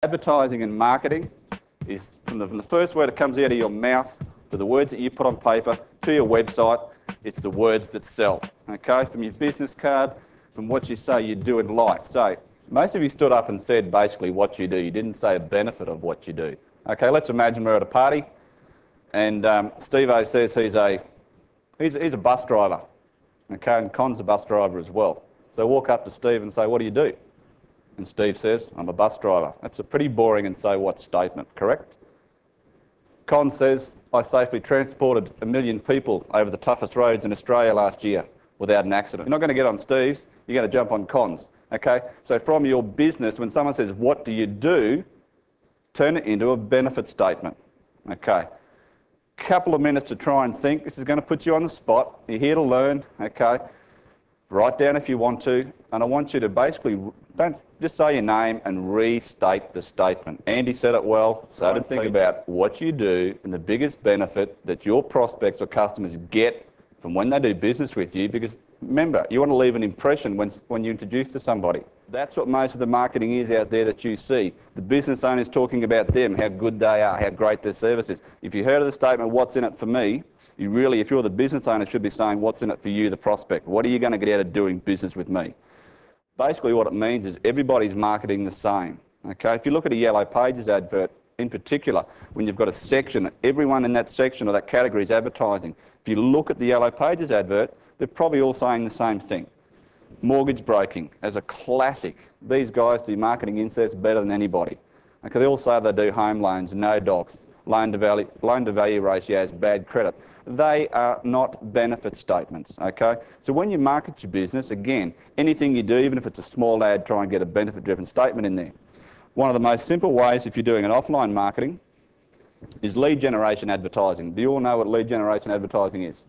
Advertising and marketing is from the first word that comes out of your mouth to the words that you put on paper to your website. It's the words that sell, okay? From your business card, from what you say you do in life. So most of you stood up and said basically what you do. You didn't say a benefit of what you do. Okay, let's imagine we're at a party and Steve-O says he's a bus driver, okay, and Con's a bus driver as well. So walk up to Steve and say, what do you do? And Steve says, I'm a bus driver. That's a pretty boring and so what statement, correct? Con says, I safely transported 1 million people over the toughest roads in Australia last year without an accident. You're not going to get on Steve's, you're going to jump on Con's, okay? So from your business, when someone says, what do you do? Turn it into a benefit statement, okay? Couple of minutes to try and think. This is going to put you on the spot. You're here to learn, okay? Write down if you want to, and I want you to basically, don't just say your name and restate the statement. Andy said it well, so don't think about what you do and the biggest benefit that your prospects or customers get from when they do business with you, because remember, you want to leave an impression when you introduce to somebody. That's what most of the marketing is out there that you see. The business owners talking about them, how good they are, how great their service is. If you heard of the statement, what's in it for me, you really, if you're the business owner, should be saying, what's in it for you, the prospect? What are you going to get out of doing business with me? Basically what it means is everybody's marketing the same. Okay? If you look at a Yellow Pages advert in particular, when you've got a section, everyone in that section or that category is advertising. If you look at the Yellow Pages advert, they're probably all saying the same thing. Mortgage broking as a classic. These guys do marketing inserts better than anybody. Okay? They all say they do home loans, no docs, loan to value ratios, bad credit. They are not benefit statements, okay? So when you market your business, again, anything you do, even if it's a small ad, try and get a benefit-driven statement in there. One of the most simple ways, if you're doing an offline marketing, is lead generation advertising. Do you all know what lead generation advertising is?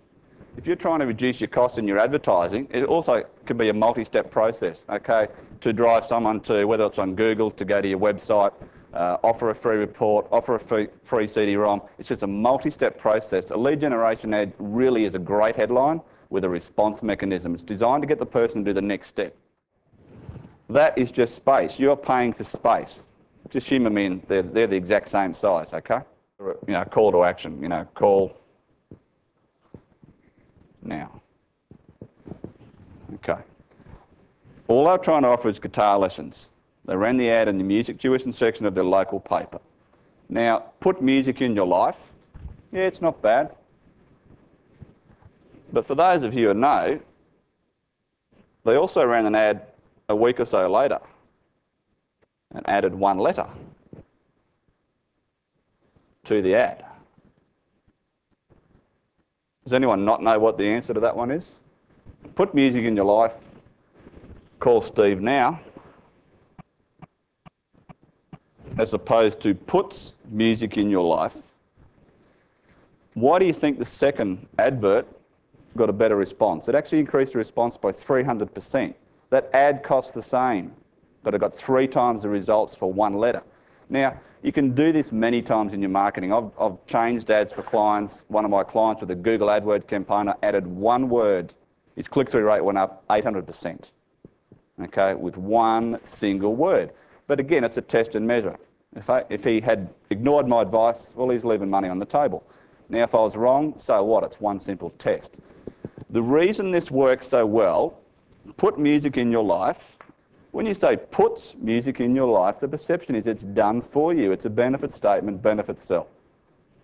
If you're trying to reduce your costs in your advertising, it also can be a multi-step process, okay, to drive someone to, whether it's on Google, to go to your website, offer a free report, offer a free CD-ROM. It's just a multi-step process. A lead generation ad really is a great headline with a response mechanism. It's designed to get the person to do the next step. That is just space. You're paying for space. Just human men, they're the exact same size, okay? You know, call to action, you know, call now. Okay. All they're trying to offer is guitar lessons. They ran the ad in the music tuition section of their local paper. Now, put music in your life. Yeah, it's not bad. But for those of you who know, they also ran an ad a week or so later and added one letter to the ad. Does anyone not know what the answer to that one is? Put music in your life. Call Steve now. As opposed to puts music in your life. Why do you think the second advert got a better response? It actually increased the response by 300%. That ad cost the same, but it got 3 times the results for one letter. Now, you can do this many times in your marketing. I've changed ads for clients. One of my clients with a Google AdWords campaign, I added one word. His click-through rate went up 800%, okay, with one single word. But again, it's a test and measure. If he had ignored my advice, well, he's leaving money on the table. Now, if I was wrong, so what? It's one simple test. The reason this works so well, put music in your life. When you say puts music in your life, the perception is it's done for you. It's a benefit statement, benefit sell.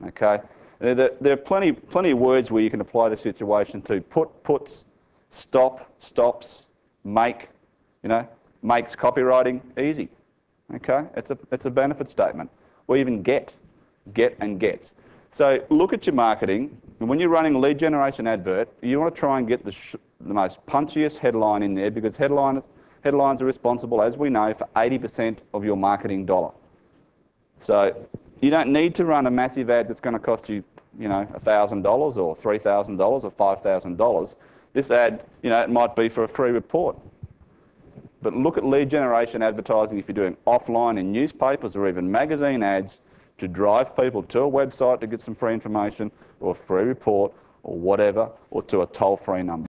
Okay? There are plenty of words where you can apply the situation to. Put, puts, stop, stops, make, you know, makes copywriting easy. Okay? It's a benefit statement. Or even get and gets. So look at your marketing, and when you're running a lead generation advert, you want to try and get the most punchiest headline in there, because headlines are responsible, as we know, for 80% of your marketing dollar. So you don't need to run a massive ad that's going to cost you, you know, $1,000 or $3,000 or $5,000. This ad, you know, it might be for a free report. But look at lead generation advertising if you're doing offline in newspapers or even magazine ads to drive people to a website to get some free information or a free report or whatever, or to a toll-free number.